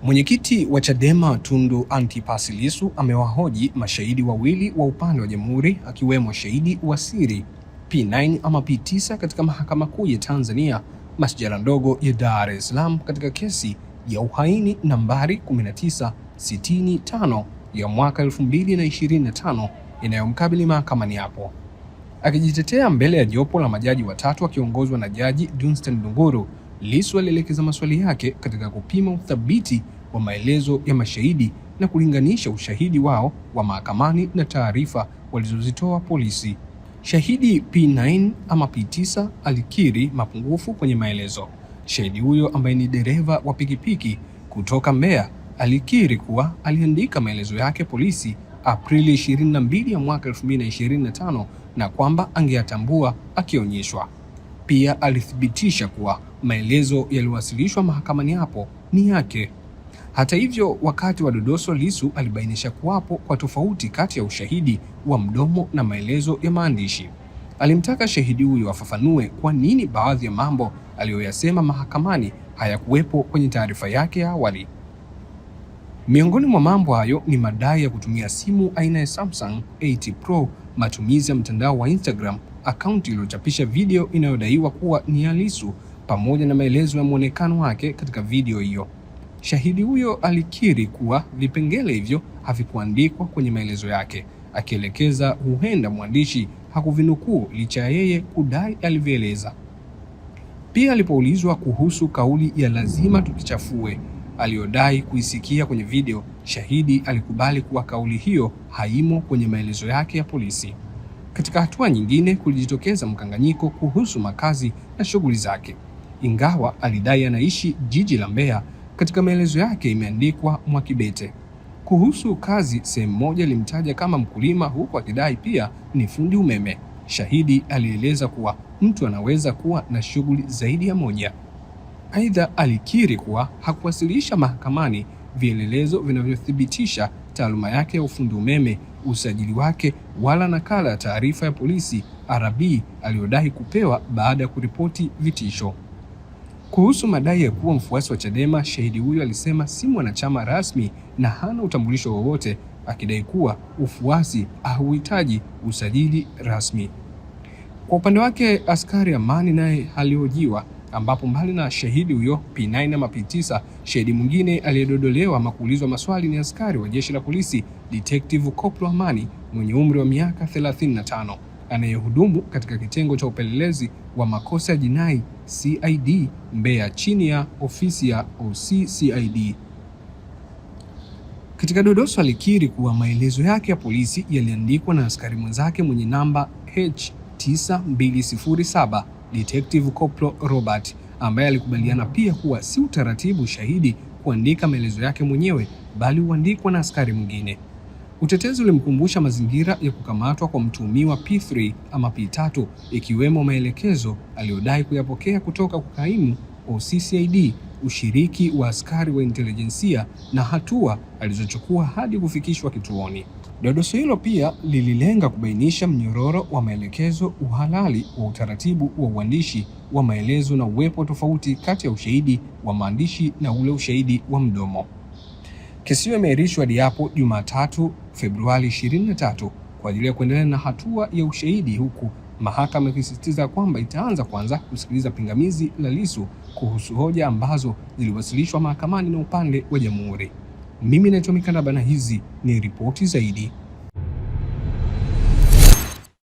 Mwenyekiti wa Chadema Tundu Antipas Lissu amewahoji mashahidi wawili wa upande wa Jamhuri akiwemo shahidi wa siri P9 ama P9 katika Mahakama Kuu ya Tanzania Masjala ndogo ya Dar es Salaam katika kesi ya uhaini nambari 1965 ya mwaka 2025 inayomkabili mahakamani hapo. Akijitetea mbele ya jopo la majaji watatu akiongozwa na Jaji Dunstan Ndunguru, Lissu alielekeza maswali yake katika kupima uthabiti wa maelezo ya mashahidi na kulinganisha ushahidi wao wa mahakamani na taarifa walizozitoa polisi. Shahidi P9 ama P9 alikiri mapungufu kwenye maelezo. Shahidi huyo ambaye ni dereva wa pikipiki kutoka Mbeya alikiri kuwa aliandika maelezo yake polisi Aprili 22 ya mwaka 2025 na kwamba angeyatambua akionyeshwa. Pia alithibitisha kuwa maelezo yaliyowasilishwa mahakamani hapo ni yake. Hata hivyo, wakati wa dodoso, Lissu alibainisha kuwapo kwa tofauti kati ya ushahidi wa mdomo na maelezo ya maandishi. Alimtaka shahidi huyo afafanue kwa nini baadhi ya mambo aliyoyasema mahakamani hayakuwepo kwenye taarifa yake ya awali. Miongoni mwa mambo hayo ni madai ya kutumia simu aina ya Samsung 80 Pro, matumizi ya mtandao wa Instagram, akaunti iliyochapisha video inayodaiwa kuwa ni ya Lissu, pamoja na maelezo ya muonekano wake katika video hiyo. Shahidi huyo alikiri kuwa vipengele hivyo havikuandikwa kwenye maelezo yake, akielekeza huenda mwandishi hakuvinukuu licha ya yeye kudai alivyoeleza. Pia alipoulizwa kuhusu kauli ya lazima tukichafue aliyodai kuisikia kwenye video, shahidi alikubali kuwa kauli hiyo haimo kwenye maelezo yake ya polisi. Katika hatua nyingine, kulijitokeza mkanganyiko kuhusu makazi na shughuli zake. Ingawa alidai anaishi jiji la Mbeya, katika maelezo yake imeandikwa Mwakibete. Kuhusu kazi, sehemu moja ilimtaja kama mkulima, huku akidai pia ni fundi umeme. Shahidi alieleza kuwa mtu anaweza kuwa na shughuli zaidi ya moja. Aidha, alikiri kuwa hakuwasilisha mahakamani vielelezo vinavyothibitisha taaluma yake ya ufundi umeme, usajili wake, wala nakala ya taarifa ya polisi RB aliyodai kupewa baada ya kuripoti vitisho. Kuhusu madai ya kuwa mfuasi wa Chadema, shahidi huyo alisema si mwanachama rasmi na hana utambulisho wowote, akidai kuwa ufuasi hauhitaji usajili rasmi. Kwa upande wake, askari amani naye alihojiwa, ambapo mbali na shahidi huyo P9 ama P9, shahidi mwingine aliyedodolewa ama kuulizwa maswali ni askari wa jeshi la polisi Detective Koplo Amani mwenye umri wa miaka 35 anayehudumu katika kitengo cha upelelezi wa makosa ya jinai CID Mbeya chini ya ofisi ya OCCID. Katika dodoso alikiri kuwa maelezo yake ya polisi yaliandikwa na askari mwenzake mwenye namba H9207 Detective Koplo Robert, ambaye alikubaliana pia kuwa si utaratibu shahidi kuandika maelezo yake mwenyewe bali huandikwa na askari mwingine. Utetezi ulimkumbusha mazingira ya kukamatwa kwa mtuhumiwa P3 ama P3, ikiwemo maelekezo aliyodai kuyapokea kutoka kwa kaimu OCCID, ushiriki wa askari wa intelijensia na hatua alizochukua hadi kufikishwa kituoni. Dodoso hilo pia lililenga kubainisha mnyororo wa maelekezo, uhalali wa utaratibu wa uandishi wa maelezo na uwepo tofauti kati ya ushahidi wa maandishi na ule ushahidi wa mdomo. Kesi hiyo imeahirishwa hadi hapo Jumatatu Februari 23 kwa ajili ya kuendelea na hatua ya ushahidi, huku mahakama ikisisitiza kwamba itaanza kwanza kusikiliza pingamizi la Lissu kuhusu hoja ambazo ziliwasilishwa mahakamani na upande wa Jamhuri. Mimi naitwa Mikanda Bana, hizi ni ripoti zaidi.